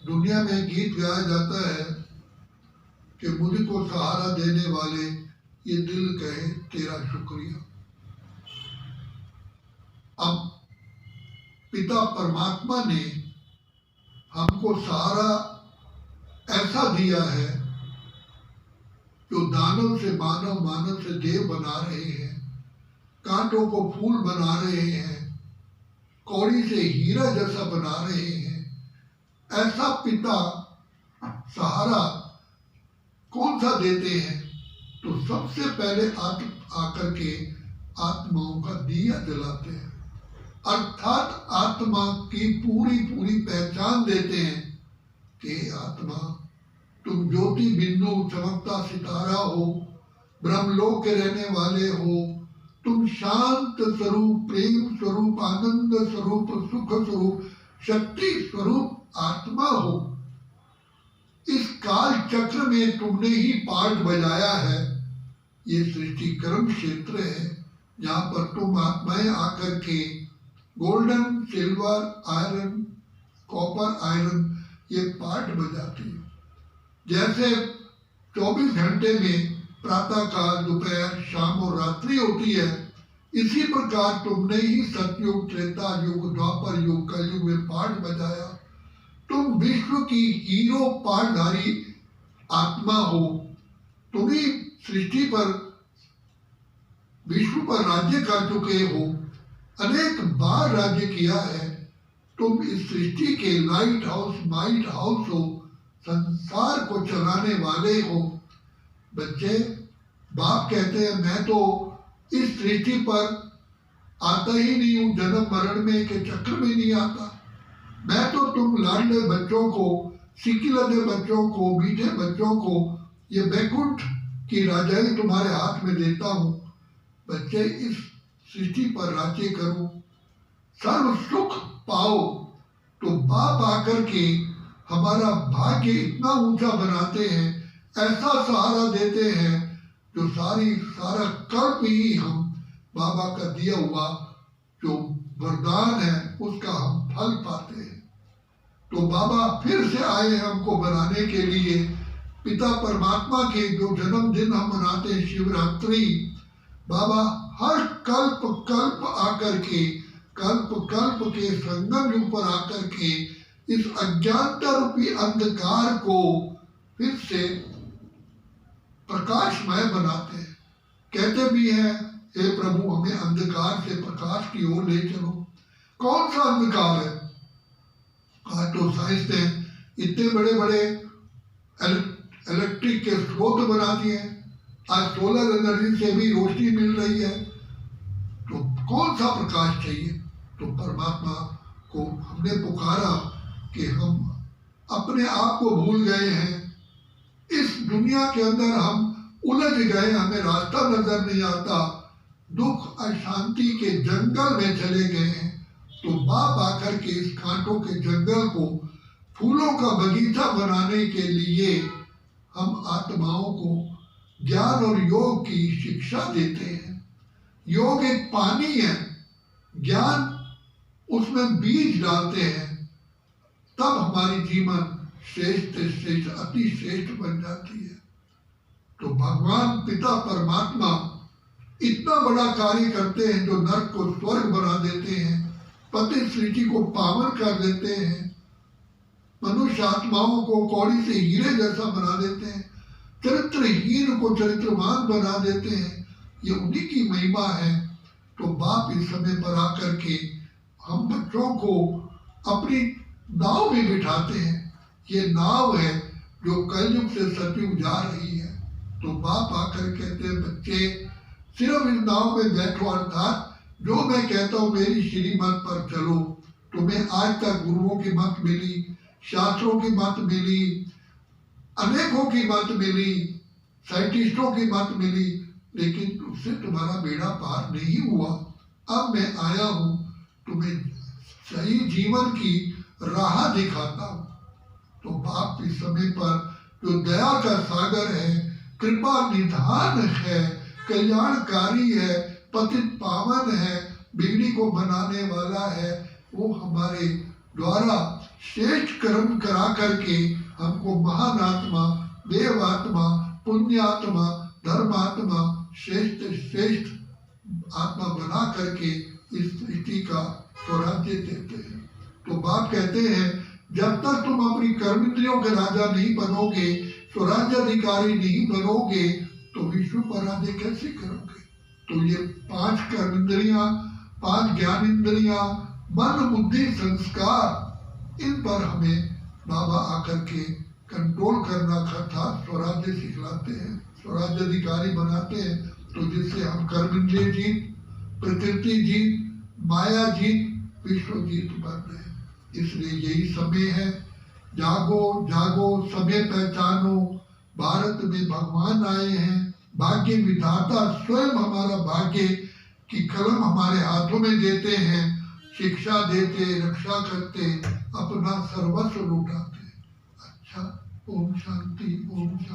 दुनिया में गीत गाया जाता है कि मुझको सहारा देने वाले ये दिल कहे तेरा शुक्रिया। अब पिता परमात्मा ने हमको सहारा ऐसा दिया है जो दानव से मानव, मानव से देव बना रहे हैं, कांटों को फूल बना रहे हैं, कौड़ी से हीरा जैसा बना रहे हैं। ऐसा पिता सहारा कौन सा देते हैं? तो सबसे पहले आकर के आत्माओं का दिया जलाते हैं, अर्थात आत्मा की पूरी पूरी पहचान देते हैं कि आत्मा तुम ज्योति बिंदु चमकता सितारा हो, ब्रह्मलोक के रहने वाले हो, तुम शांत स्वरूप, प्रेम स्वरूप, आनंद स्वरूप, सुख स्वरूप, शक्ति स्वरूप आत्मा हो। इस काल चक्र में तुमने ही पार्ट बजाया है। ये सृष्टि कर्म क्षेत्र है जहाँ पर तुम आत्माएं आकर के golden, silver, iron, copper, iron ये पार्ट बजाती है। जैसे 24 घंटे में प्रातः काल, दोपहर, शाम और रात्रि होती है, इसी प्रकार तुमने ही सतयुग, त्रेता युग, द्वापर युग, कलयुग में पार्ट बजाया। तुम विश्व की हीरो पार्टधारी आत्मा हो। तुम ही सृष्टि पर, विश्व पर राज्य कर चुके हो, अनेक बार राज्य किया है। तुम इस सृष्टि के लाइट हाउस, माइट हाउस हो, संसार को चलाने वाले हो। बच्चे, बाप कहते हैं मैं तो इस सृष्टि पर आता ही नहीं हूँ, जन्म मरण में के चक्र में नहीं आता। मैं तो तुम लाडले बच्चों को, सिकिलदे बच्चों को, मीठे बच्चों को ये बैकुंठ की राजाई तुम्हारे हाथ में देता हूँ। बच्चे, इस सृष्टि पर राज्य करो, सर्व सुख पाओ। तो बाप आकर के हमारा भाग्य इतना ऊंचा बनाते हैं, ऐसा सहारा देते हैं जो सारा कल्प ही हम बाबा का दिया हुआ जो वरदान है उसका हम फल पाते हैं। तो बाबा फिर से आए हमको बनाने के लिए। पिता परमात्मा के जो जन्मदिन हम मनाते हैं, शिवरात्रि, बाबा हर कल्प कल्प आकर के, कल्प कल्प के संगम युग पर आकर के इस अज्ञानता रूपी अंधकार को फिर से प्रकाशमय बनाते हैं। कहते भी हैं, हे प्रभु हमें अंधकार से प्रकाश की ओर ले चलो। कौन सा अंधकार है? आज तो साइंस ने इतने बड़े बड़े इलेक्ट्रिक के स्रोत बना दिए हैं, आज सोलर एनर्जी से भी रोशनी मिल रही है। तो कौन सा प्रकाश चाहिए? तो परमात्मा को हमने पुकारा कि हम अपने आप को भूल गए हैं, इस दुनिया के अंदर हम उलझ गए, हमें रास्ता नजर नहीं आता, दुख अशांति के जंगल में चले गए हैं। तो बाप आकर के इस कांटों के जंगल को फूलों का बगीचा बनाने के लिए हम आत्माओं को ज्ञान और योग की शिक्षा देते हैं। योग एक पानी है, ज्ञान उसमें बीज डालते हैं, तब हमारी जीवन श्रेष्ठ श्रेष्ठ अति श्रेष्ठ बन जाती है। तो भगवान पिता परमात्मा इतना बड़ा कार्य करते हैं जो नर्क को स्वर्ग बना देते हैं, पति सृष्टि को पावन कर देते हैं, मनुष्य आत्माओं को कौड़ी से हीरे जैसा बना देते हैं, चरित्रहीन को चरित्रवान बना देते हैं। ये उन्हीं की महिमा है। तो बाप इस समय पर आकर के हम बच्चों को अपनी नाव में बिठाते हैं। ये नाव है जो कलयुग से सतयुग जा रही है। तो बाप आकर कहते हैं, बच्चे सिर्फ इस नाव में बैठो, अर्थात जो मैं कहता हूँ मेरी श्रीमत पर चलो। तुम्हें आज तक गुरुओं की मत मिली, शास्त्रों की मत मिली, अनेकों की मत मिली, साइंटिस्टों की मत मिली, लेकिन उससे तुम्हारा बेड़ा पार नहीं हुआ। अब मैं आया हूँ तुम्हें सही जीवन की राह दिखाता हूँ। तो बाप इस समय पर जो दया का सागर है, कृपा निधान है, कल्याणकारी है, पतित पावन है, बिगड़ी को बनाने वाला है, वो हमारे द्वारा श्रेष्ठ कर्म करा करके हमको महान आत्मा, देवात्मा, पुण्यात्मा, धर्मात्मा, श्रेष्ठ श्रेष्ठ आत्मा बना करके इस सृष्टि का स्वराज्य देते हैं। तो बाप कहते हैं जब तक तुम अपनी कर्मेंद्रियों के राजा नहीं बनोगे, स्वराज्य अधिकारी नहीं बनोगे, तो विश्व पर राज्य कैसे करोगे। तो ये 5 कर्मेंद्रियां, 5 ज्ञानेंद्रियां, मन बुद्धि संस्कार, इन पर हमें बाबा आकर के कंट्रोल करना था, स्वराज्य सिखलाते हैं, स्वराज्य अधिकारी बनाते हैं। तो जिससे हम कर्मेंद्रिय जीत, प्रकृति जीत, माया जीत, विश्व जीत बन रहे हैं। इसलिए यही समय है, जागो जागो समय पहचानो, भारत में भगवान आए हैं, भाग्य विधाता स्वयं हमारा भाग्य की कलम हमारे हाथों में देते हैं, शिक्षा देते, रक्षा करते, अपना सर्वस्व लुटाते। अच्छा, ओम शांति, ओम शांति।